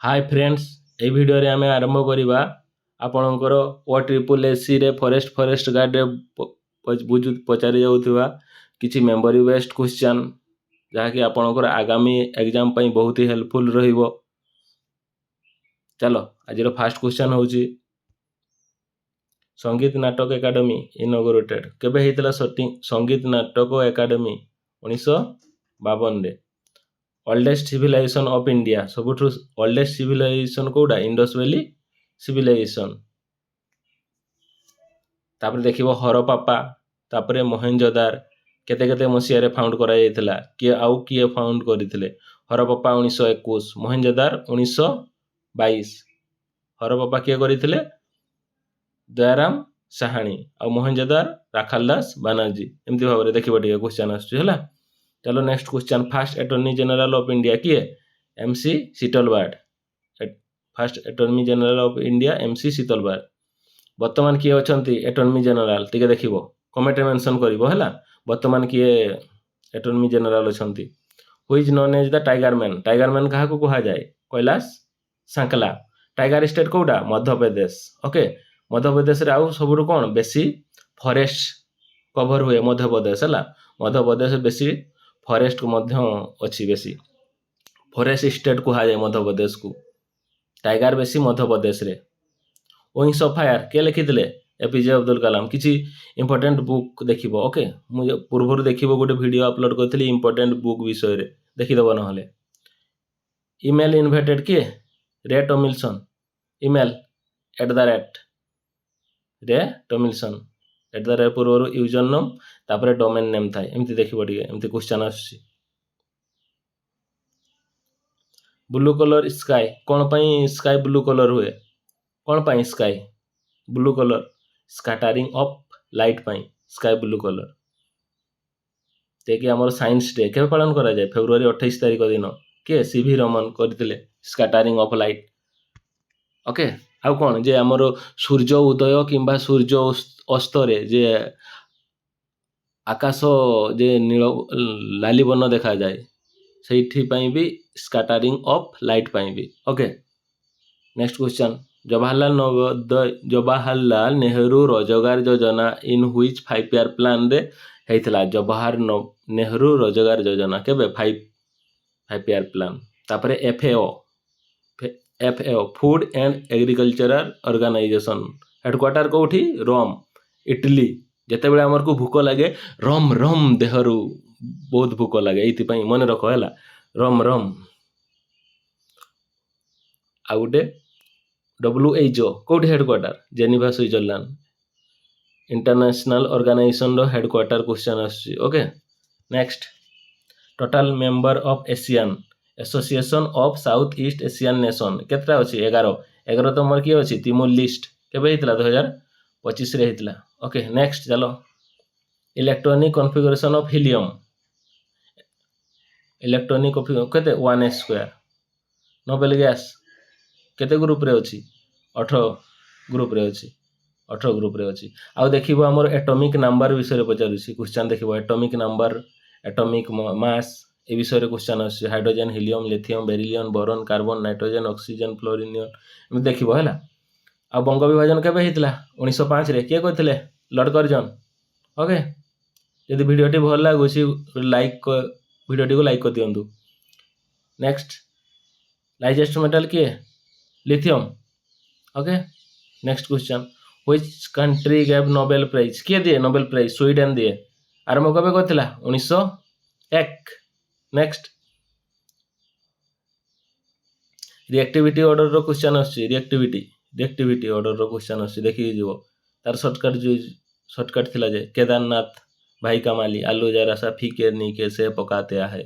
Hi friends ए video रे आमे आरंभ करिबा आपणकर OSSC रे फॉरेस्ट गार्ड रे बुझु पचारि जाउथबा किछि मेमोरी बेस्ड क्वेश्चन जहा कि आपणकर आगामी एग्जाम पई बहुत ही हेल्पफुल रहिबो। चलो आज रो फर्स्ट क्वेश्चन होउची संगीत नाटक एकेडमी इनॉग्रेटेड केबे हेतला संगीत नाटक एकेडमी 1952 रे। ओल्डेस्ट सिविलाइजेशन ऑफ इंडिया सबुठु ओल्डेस्ट सिविलाइजेशन कोडा इंडस वैली सिविलाइजेशन। तापर देखिबो हरप्पा तापर मोहेंजोदार केते केते मसिया रे फाउंड करा जायतिला किए फाउंड करिथिले। हरप्पा 1921 मोहेंजोदार 1922। हरप्पा किए करिथिले दयाराम साहानी आ मोहेंजोदार राखालदास बनर्जी। एमती भाबरे देखिबो टिके क्वेश्चन आछी हला। चलो next question first attorney general of India किए MC Setalvad. First attorney general of India MC Setalvad. वर्तमान किए अछंती अटॉर्नी जनरल टिके देखिबो कमेंट रे मेंशन करिवो हला। वर्तमान किए अटॉर्नी जनरल अछंती who is known as the tiger man कहा को कहा जाए कैलाश सांकला। टाइगर स्टेट कोडा मध्य प्रदेश। ओके मध्य प्रदेश रे आउ सबुरु कोन बेसी फॉरेस्ट कवर हुए मध्य प्रदेश हला। मध्य प्रदेश बेसी फॉरेस्ट को मध्य अच्छी बेसी फॉरेस्ट स्टेट कहा जाए मध्य प्रदेश को। टाइगर बेसी मध्य प्रदेश रे। विंग्स ऑफ फायर के लिखिथिले APJ अब्दुल कलाम। किछि इंपोर्टेंट बुक देखिबो। ओके मुझे पूर्वरु देखिबो गोटे वीडियो अपलोड करथिली इंपोर्टेंट बुक विषय रे देखि दबो नहले। ईमेल इन्वेंटेड के रे टॉमिल्सन। ईमेल @ रे टॉमिल्सन @ पूर्वरु यूजर नेम तापर डोमेन नेम थाए एमती देखिबो टिके एमती क्वेश्चन आछि। ब्लू कलर स्काई कोन पई स्काई ब्लू कलर हुए कोन पई sky blue colour scattering of light पई स्काई ब्लू कलर। तेकी हमर साइंस डे के पालन करा जाए फेब्रुआरी 28 तारिख दिन के CV रमन करथिले स्कैटरिंग ऑफ लाइट। ओके आउ कोन जे हमर सूर्य उदय किंबा सूर्य अस्त रे जे आकाश जे नील लाली बर्ण देखा जाए सेठी पई भी स्कैटरिंग ऑफ लाइट पई भी। Okay next question Jawaharlal Nehru रोजगार योजना इन व्हिच 5 ईयर प्लान रे हेतिला। जवाहर नेहरू रोजगार योजना केबे 5 ईयर प्लान। तापरे FAO food and agricultural organization headquarter कोठी रोम इटली। जेते बेले हमर को भूख लागे रम रम देहरु बहुत भूख लागे एति पई मन रखो हला रम रम। आ गुटे WHO कोठी headquarter Geneva Switzerland. International organisation रो हेडक्वार्टर क्वेश्चन आछि। Okay next total member of Asian association of south east Asian nation केतरा अछि 11 तो मोर की अछि तिमोर लिस्ट केबे हितला 2025 रे हितला। ओके नेक्स्ट चलो electronic configuration of helium electronic केते 1s²। नोबेल गैस केते ग्रुप रे अछि 18 ग्रुप रे अछि 18 ग्रुप रे अछि। आ देखिबो हमर एटॉमिक नंबर विषय रे पचारुछि क्वेश्चन देखिबो एटॉमिक नंबर एटॉमिक मास ए विषय रे क्वेश्चन अछि। Hydrogen helium lithium beryllium boron carbon nitrogen oxygen fluorine एम देखिबो हैला। आ बंग विभाजन केबे हितला 1905 रे के कहथिले लॉर्ड कर्जन। ओके यदि वीडियोटी भल लागुछि लाइक वीडियोटी को लाइक कर दियंतु। नेक्स्ट लार्जेस्ट मेटल के lithium. Okay next question which country gave Nobel prize के दिए नोबेल प्राइज स्वीडन दिए। आरंभ कबे करथिला 1901। नेक्स्ट रिएक्टिविटी ऑर्डर रो क्वेश्चन अछि। रिएक्टिविटी ऑर्डर रो क्वेश्चन अछि देखि जिवो तार शॉर्टकट थिला जे केदारनाथ भाई कमाली आलू जरा सा फीके नीके से पकाते है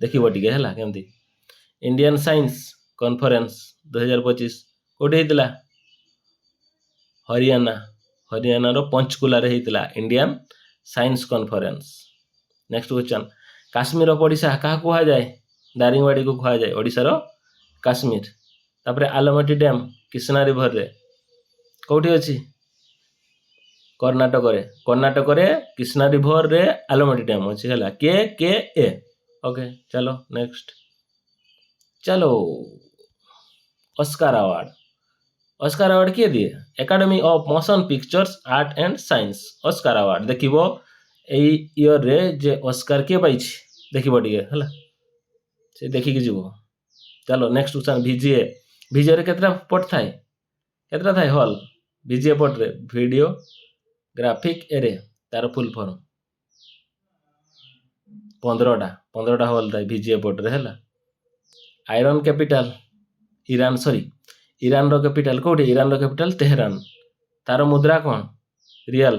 देखिबो टिके हैला केमती। इंडियन साइंस कॉन्फ्रेंस 2025 कोठे हितला हरियाणा रो पंचकुला रे हितला Indian science conference. Next question Kashmir Odisha कहा कहा जाए दारिंगबाड़ी को कहा जाए ओडिशा रो काश्मीर। तापरे आलमटी डैम कृष्णा रिवर रे कोठी अछि कर्नाटक रे कृष्णा रिवर रे आलमटी डैम अछि हैला KKA। ओके चलो नेक्स्ट चलो अस्कार अवार्ड। अस्कार अवार्ड किए दिए? Academy of motion pictures art and science Oscar award. देखिबो एई ईयर रे जे अस्कार किए पाइछि देखिबो टिके हला से देखिକି ଯିବ। चलो नेक्स्ट क्वेश्चन VGA। VGA रे केतरा पट थाए? केतरा थाए हॉल? VGA पट रे वीडियो ग्राफिक एरे तार फुल फॉर्म 15टा हॉल थाए VGA पट रे हला। Iron capital Iran sorry Iran रो कैपिटल कोठी? ईरान रो कैपिटल तेहरान। तार मुद्रा कौन? रियल।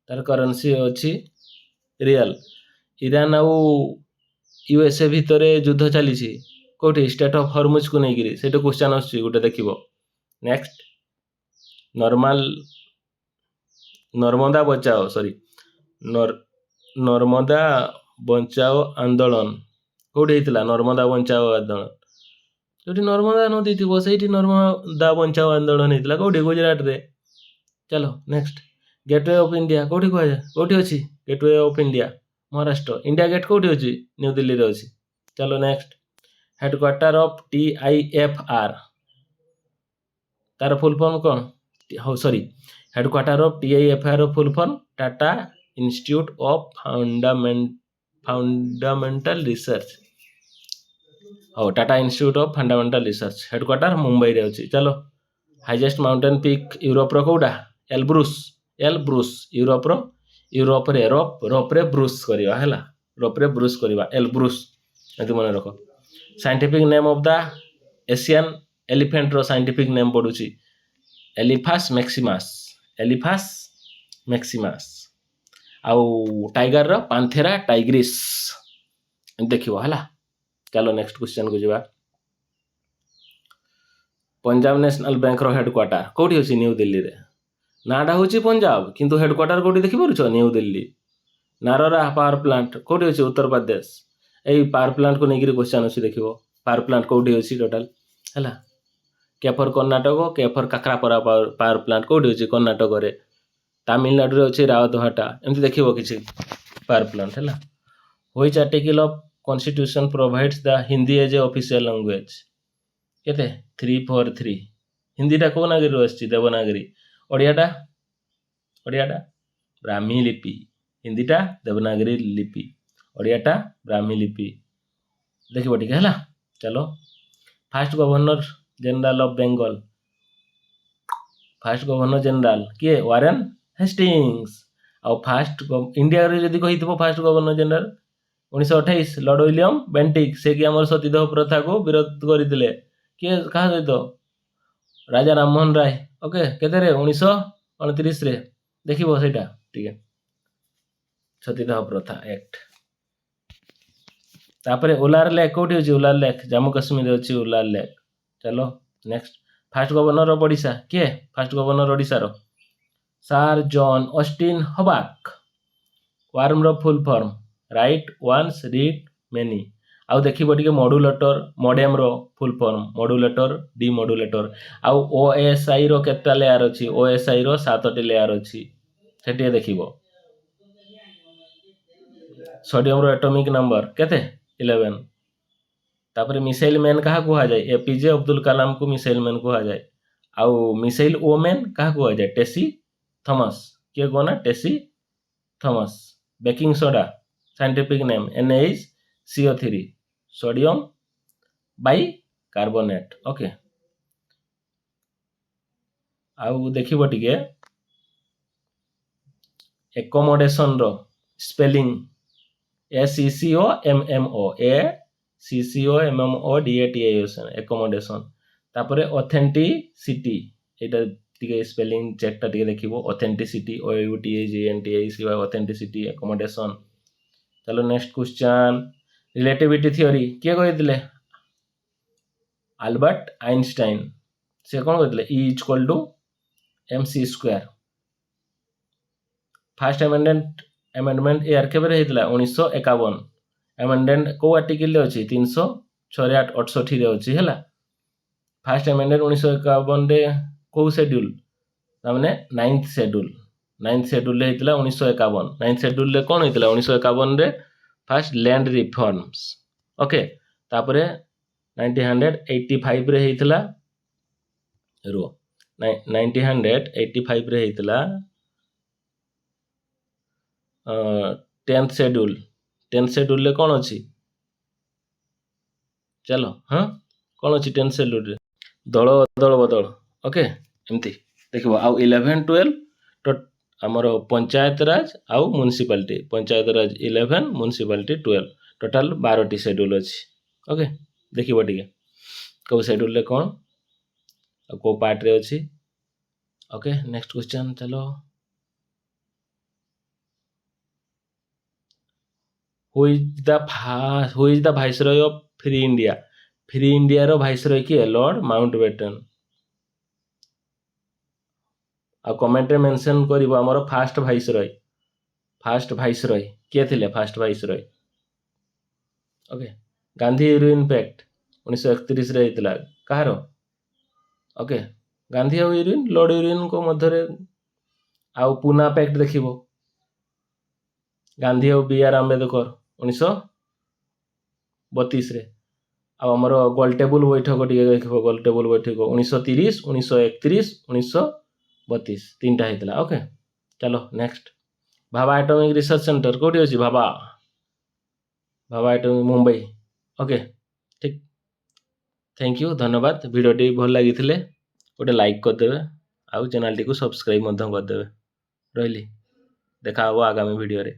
तार करेंसी अछि रियल। ईरान आउ यूएसए भितरे युद्ध चली कोठी? स्टेट ऑफ हॉर्मुज को नहीं से क्वेश्चन आछी गोटे देखिबो। नेक्स्ट नर्मदा बचाओ सॉरी नर्मदा बचाओ आंदोलन कोठी हेतिला? नर्मदा बचाओ आंदोलन जोटी नर्मदा नदी थी से नर्मदा बचाओ आंदोलन हेतिला कोठी? गुजरात रे। चलो नेक्स्ट गेटवे ऑफ इंडिया कोठी कह जाए? कोठी अछि gateway of India? Maharashtra. India gate कोठी अछि? न्यू दिल्ली रे अछि। चलो नेक्स्ट हेडक्वार्टर ऑफ TIFR तार फुल फॉर्म कौन? हो sorry headquarter of TIFR full form Tata institute of fundamental research. हो Tata institute of fundamental research headquarter Mumbai रे अछि। चलो हाईएस्ट माउंटेन पीक यूरोप रो कोडा? एल्ब्रुस यूरोप रे रोप रे ब्रुस करिवा हैला। रोप रे ब्रुस करिवा एल्ब्रुस एति मन रखो। Scientific name of the Asian elephant रो साइंटिफिक नेम पडुची एलिफास मैक्सिमास। आउ टाइगर रो पांथेरा टाइग्रिस देखिबो हैला। चलो नेक्स्ट क्वेश्चन को जिबा। पंजाब नेशनल बैंक रो हेडक्वार्टर कोठी अछि? न्यू दिल्ली रे। नाडा होची पंजाब किंतु हेडक्वार्टर कोठी देखि परुछ? न्यू दिल्ली। नारोरा पावर प्लांट कोठी अछि? उत्तर प्रदेश। एई पावर प्लांट को नेगिरी क्वेश्चन अछि देखिबो। पावर प्लांट कोठी अछि टोटल हैला। केफर कर्नाटक केफर काकरापरा पावर प्लांट कोठी अछि? कर्नाटक रे। तमिलनाडु रे अछि रावतहाटा एमति देखिबो किछि पावर प्लांट हैला। Which article of constitution provides the Hindi as a official language? केते 343 हिंदीटा को नागरी रो अछि? देवनागरी। ओडियाटा ब्राह्मी लिपि। हिंदीटा देवनागरी लिपि ओडियाटा ब्राह्मी लिपि देखिबो ठीक हैला। चलो first governor general of Bengal किए? Warren Hastings. आ फर्स्ट इंडिया रे जदी कहितबो first governor general 1928 lord William Bentinck से कि हमर सतीदाह प्रथा को विरोध करितले किए? कहा सहित? राजा राममोहन राय। ओके केते रे? 1929 रे देखिबो सेटा ठीक है सतीदाह प्रथा एक्ट। तापरे उलार लेक कोठी अछि? उलार लेक जम्मू कश्मीर रे अछि उलार लेक। चलो next first governor of Odisha किए? फर्स्ट गवर्नर ओडिशा रो सर जॉन ऑस्टिन हबाक। वार्म रो full form write once read many. आउ देखिबो टिके मॉड्यूलेटर मॉडेम रो फुल फॉर्म मॉड्यूलेटर डीमॉड्यूलेटर। आउ OSI रो केतटा लेयर अछि? OSI रो 7टी लेयर अछि सेठी देखिबो। सोडियम रो एटॉमिक नंबर केते? 11। तापरे मिसाइल मैन कहा कुहा जाय? APJ अब्दुल कलाम को मिसाइल मैन कुहा जाय। आउ मिसाइल वोमेन कहा कुहा जाय? Tessy Thomas. के कोना? Tessy Thomas. Baking soda scientific name NaCO3 sodium bicarbonate. Okay आउ देखिबो टिके एकोमोडेशन रो स्पेलिंग ACCOMMO एकोमोडेशन। तापरे ऑथेंटिसिटी एटा टिके स्पेलिंग चेक टा टिके देखिबो ऑथेंटिसिटी OUTAGNTICY ऑथेंटिसिटी एकोमोडेशन। चलो नेक्स्ट क्वेश्चन रिलेटिविटी थ्योरी के कहितले? Albert Einstein. से कोन कहितले? E=mc²। फर्स्ट अमेंडमेंट ईयर केबे हेतिला? 1951। अमेंडमेंट को आर्टिकल रे अछि? 368 रे अछि हैला। फर्स्ट अमेंडमेंट 1951 रे को शेड्यूल तामाने 9th शेड्यूल रे हेतिला 1951। 9th शेड्यूल रे कोन हेतिला? 1951 रे फर्स्ट लैंड रिफॉर्म्स। ओके तापरे 1985 रे हेतिला ରୁହ 1985 ରେ ହେଇଥିଲା 10th ସେଡ୍ୟୁଲରେ କ'ଣ ଅଛି ଚାଲ ହଁ କ'ଣ ଅଛି 10th ସେଡ୍ୟୁଲରେ ଦଳ ବଦଳ ଓକେ ଏମିତି ଦେଖିବ। ଆଉ 11 12 ଆମର ପଞ୍ଚାୟତ ରାଜ ଆଉ ମ୍ୟୁନିସିପାଲିଟି, ପଞ୍ଚାୟତ ରାଜ 11 ମ୍ୟୁନିସିପାଲିଟି 12 ଟୋଟାଲ 12ଟି ସେଡ୍ୟୁଲ ଅଛି। ଓକେ ଦେଖିବ ଟିକେ କେଉଁ ସେଡ୍ୟୁଲରେ କ'ଣ ଆଉ କେଉଁ ପାର୍ଟରେ ଅଛି। ଓକେ ନେକ୍ସଟ କ୍ୱେଶ୍ଚନ୍ ଚାଲ। Who is the viceroy of free India? Free ଇଣ୍ଡିଆର ଭାଇସରୟ କିଏ? Lord Mountbatten. ଆଉ କମେଣ୍ଟରେ ମେନସନ କରିବ ଆମର ଫାଷ୍ଟ ଭାଇସରୟ କିଏ ଥିଲେ? First viceroy. Okay Gandhi Irwin pact 1931ରେ ହେଇଥିଲା କାହାର? ଓକେ ଗାନ୍ଧୀ ଆଉ ୟୁରିନ୍ ଲର୍ଡ ୟୁରିନ୍ଙ୍କ ମଧ୍ୟରେ। ଆଉ ପୁନା ପ୍ୟାକ୍ଟ ଦେଖିବ ଗାନ୍ଧୀ ଆଉ B.R. ଆମ୍ବେଦକର 1932ରେ। ଆଉ ଆମର ଗୋଲଟେବୁଲ ବୈଠକ ଟିକେ ଦେଖିବ, ଗୋଲଟେବୁଲ ବୈଠକ 1930 1931 1932 ତିନିଟା ହେଇଥିଲା। ଓକେ ଚାଲ next. Bhabha atomic research centre କୋଉଠି ଅଛି? ଭାବା ଆଟମିକ ମୁମ୍ବାଇ। ଓକେ ଠିକ ଥ୍ୟାଙ୍କ ୟୁ ଧନ୍ୟବାଦ। ଭିଡ଼ିଓଟି ଭଲ ଲାଗିଥିଲେ ଗୋଟେ ଲାଇକ୍ କରିଦେବେ ଆଉ ଚ୍ୟାନେଲଟିକୁ ସବସ୍କ୍ରାଇବ ମଧ୍ୟ କରିଦେବେ। ରହିଲି, ଦେଖା ହେବ ଆଗାମୀ ଭିଡ଼ିଓରେ।